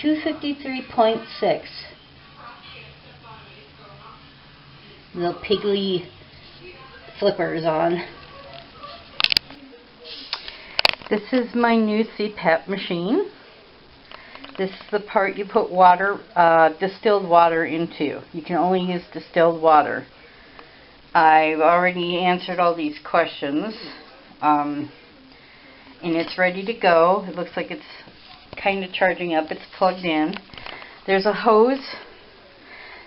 253.6. Little piggly flippers on. This is my new CPAP machine. This is the part you put water, distilled water into. You can only use distilled water. I've already answered all these questions, and it's ready to go. It looks like it's kind of charging up. It's plugged in. There's a hose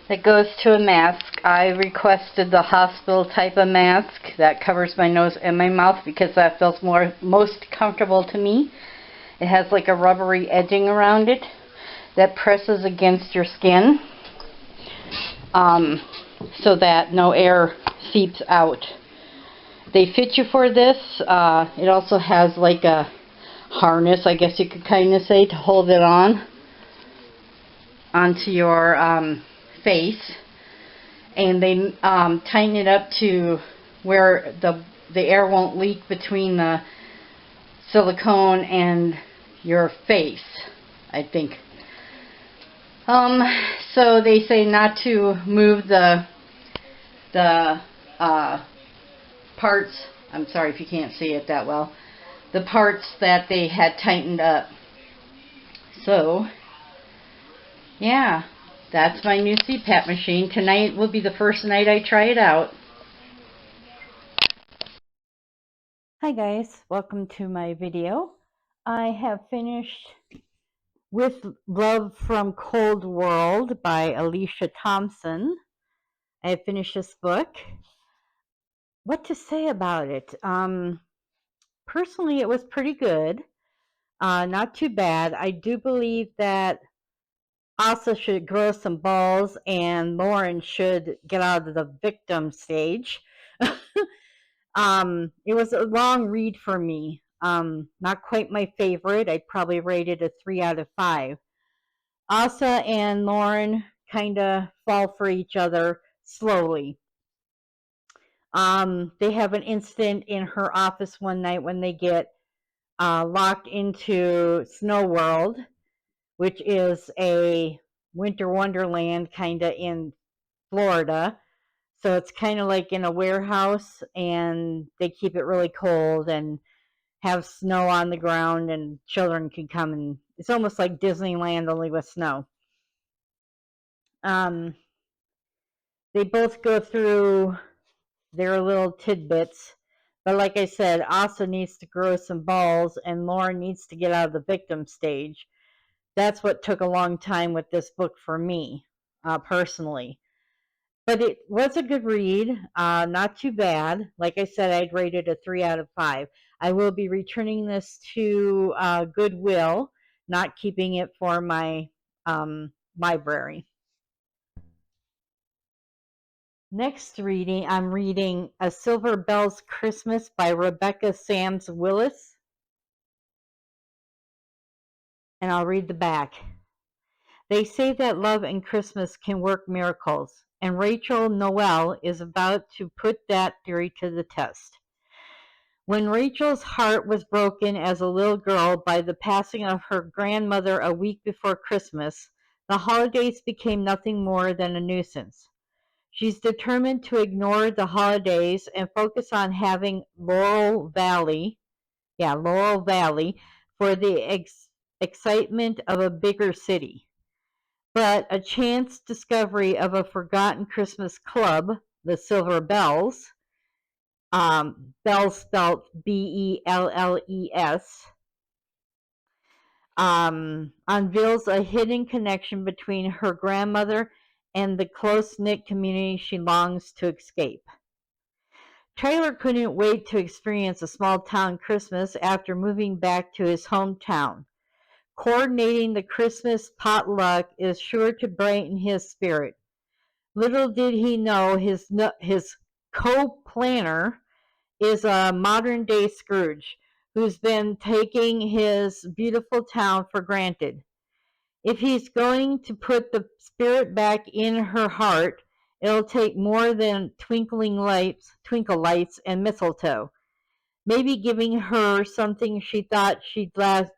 that goes to a mask. I requested the hospital type of mask that covers my nose and my mouth because that feels most comfortable to me. It has like a rubbery edging around it that presses against your skin so that no air seeps out. They fit you for this. It also has like a harness, I guess you could kind of say, to hold it onto your face, and they tighten it up to where the air won't leak between the silicone and your face, I think. So they say not to move the parts, I'm sorry if you can't see it that well, the parts that they had tightened up. So yeah, that's my new CPAP machine. Tonight will be the first night I try it out. Hi guys, welcome to my video. I have finished With Love from Cold World by Alicia Thompson. I have finished this book. What to say about it? Personally, it was pretty good. Not too bad. I do believe that Asa should grow some balls and Lauren should get out of the victim stage. It was a long read for me. Not quite my favorite. I'd probably rate it a 3 out of 5. Asa and Lauren kind of fall for each other slowly. They have an incident in her office one night when they get locked into Snow World, which is a winter wonderland kind of in Florida. So it's kind of like in a warehouse, and they keep it really cold and have snow on the ground, and children can come, and it's almost like Disneyland only with snow. They both go through their little tidbits, but like I said, Asa needs to grow some balls and Lauren needs to get out of the victim stage. That's what took a long time with this book for me, personally. But it was a good read, not too bad. Like I said, I'd rate it a 3 out of 5. I will be returning this to Goodwill, not keeping it for my library. Next reading, I'm reading A Silver Bells Christmas by Rebecca Sams Willis. And I'll read the back. They say that love and Christmas can work miracles, and Rachel Noel is about to put that theory to the test. When Rachel's heart was broken as a little girl by the passing of her grandmother a week before Christmas, the holidays became nothing more than a nuisance. She's determined to ignore the holidays and focus on having Laurel Valley for the excitement of a bigger city. But a chance discovery of a forgotten Christmas club, the Silver Bells, Bells spelled B-E-L-L-E-S, unveils a hidden connection between her grandmother and the close-knit community she longs to escape. Tyler couldn't wait to experience a small-town Christmas after moving back to his hometown. Coordinating the Christmas potluck is sure to brighten his spirit. Little did he know his co-planner is a modern-day Scrooge who's been taking his beautiful town for granted. If he's going to put the spirit back in her heart, it'll take more than twinkle lights, and mistletoe. Maybe giving her something she thought she'd last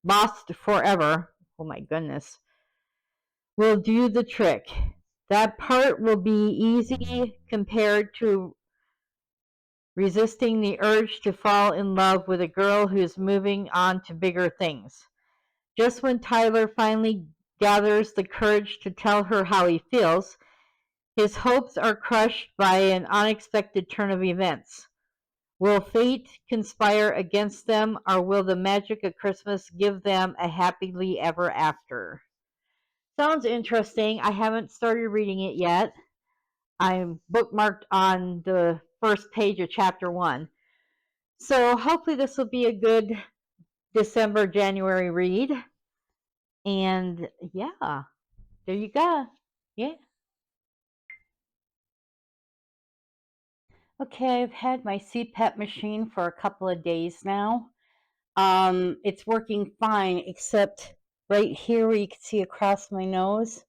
lost forever, oh my goodness, will do the trick. That part will be easy compared to resisting the urge to fall in love with a girl who's moving on to bigger things. Just when Tyler finally gathers the courage to tell her how he feels, his hopes are crushed by an unexpected turn of events. Will fate conspire against them, or will the magic of Christmas give them a happily ever after? Sounds interesting. I haven't started reading it yet. I'm bookmarked on the first page of chapter 1. So hopefully this will be a good December, January read. And yeah, there you go. Yeah. Okay, I've had my CPAP machine for a couple of days now. It's working fine, except right here where you can see across my nose.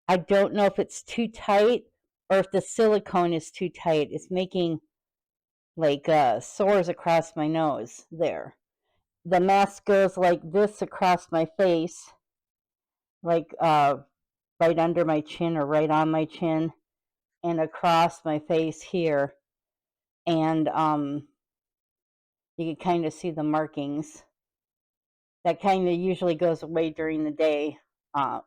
I don't know if it's too tight or if the silicone is too tight. It's making like sores across my nose there. The mask goes like this across my face, like right under my chin or right on my chin, and across my face here. And you can kind of see the markings. That kind of usually goes away during the day,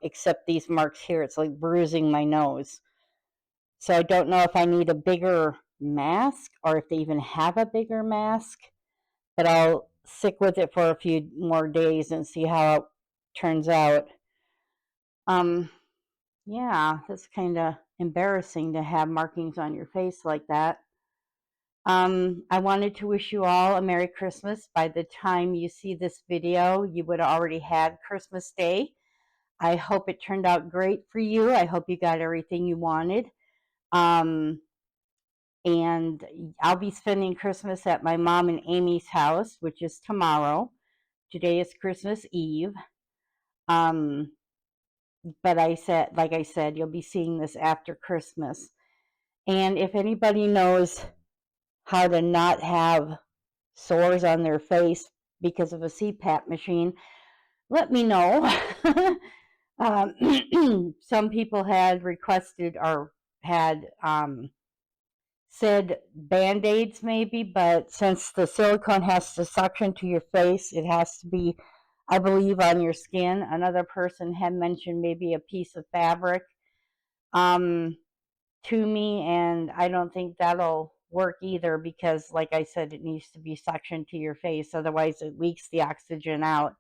except these marks here. It's like bruising my nose. So I don't know if I need a bigger mask or if they even have a bigger mask, but I'll stick with it for a few more days and see how it turns out. Yeah, that's kind of embarrassing to have markings on your face like that. I wanted to wish you all a Merry Christmas. By the time you see this video, you would have already had Christmas Day. I hope it turned out great for you. I hope you got everything you wanted. And I'll be spending Christmas at my mom and Amy's house, which is tomorrow. Today is Christmas Eve. But like I said, you'll be seeing this after Christmas. And if anybody knows how to not have sores on their face because of a CPAP machine, let me know. Some people had requested or had said Band-Aids maybe, but since the silicone has to suction to your face, it has to be, I believe, on your skin. Another person had mentioned maybe a piece of fabric to me, and I don't think that'll work either because, like I said, it needs to be suctioned to your face, otherwise it leaks the oxygen out.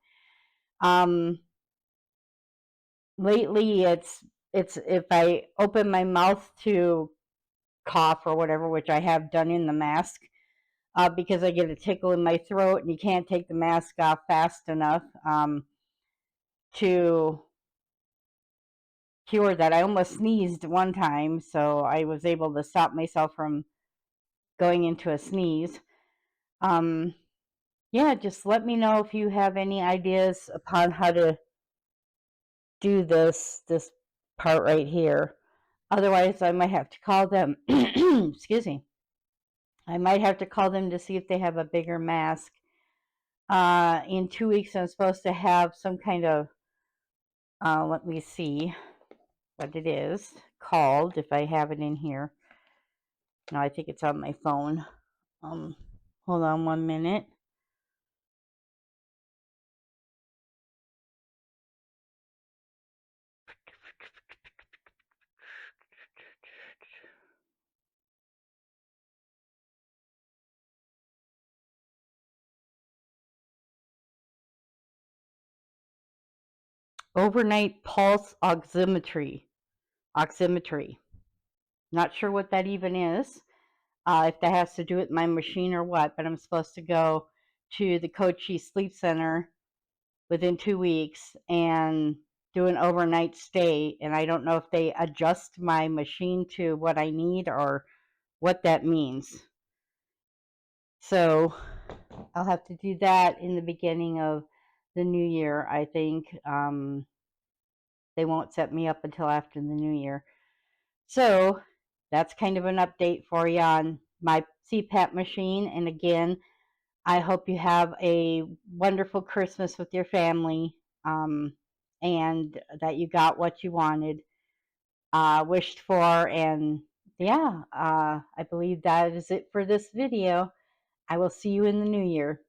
Lately, it's if I open my mouth to cough or whatever, which I have done in the mask, because I get a tickle in my throat, and you can't take the mask off fast enough to cure that. I almost sneezed one time, so I was able to stop myself from going into a sneeze. Yeah, just let me know if you have any ideas upon how to do this part right here. Otherwise, I might have to call them. Excuse me. I might have to call them to see if they have a bigger mask. In 2 weeks, I'm supposed to have some kind of, let me see what it is called, if I have it in here. No, I think it's on my phone. Hold on 1 minute. Overnight pulse oximetry. Not sure what that even is. If that has to do with my machine or what, but I'm supposed to go to the Kochi Sleep Center within 2 weeks and do an overnight stay, and I don't know if they adjust my machine to what I need or what that means. So I'll have to do that in the beginning of the new year, I think. They won't set me up until after the new year. So that's kind of an update for you on my CPAP machine. And again, I hope you have a wonderful Christmas with your family, and that you got what you wanted, wished for, and yeah, I believe that is it for this video. I will see you in the new year.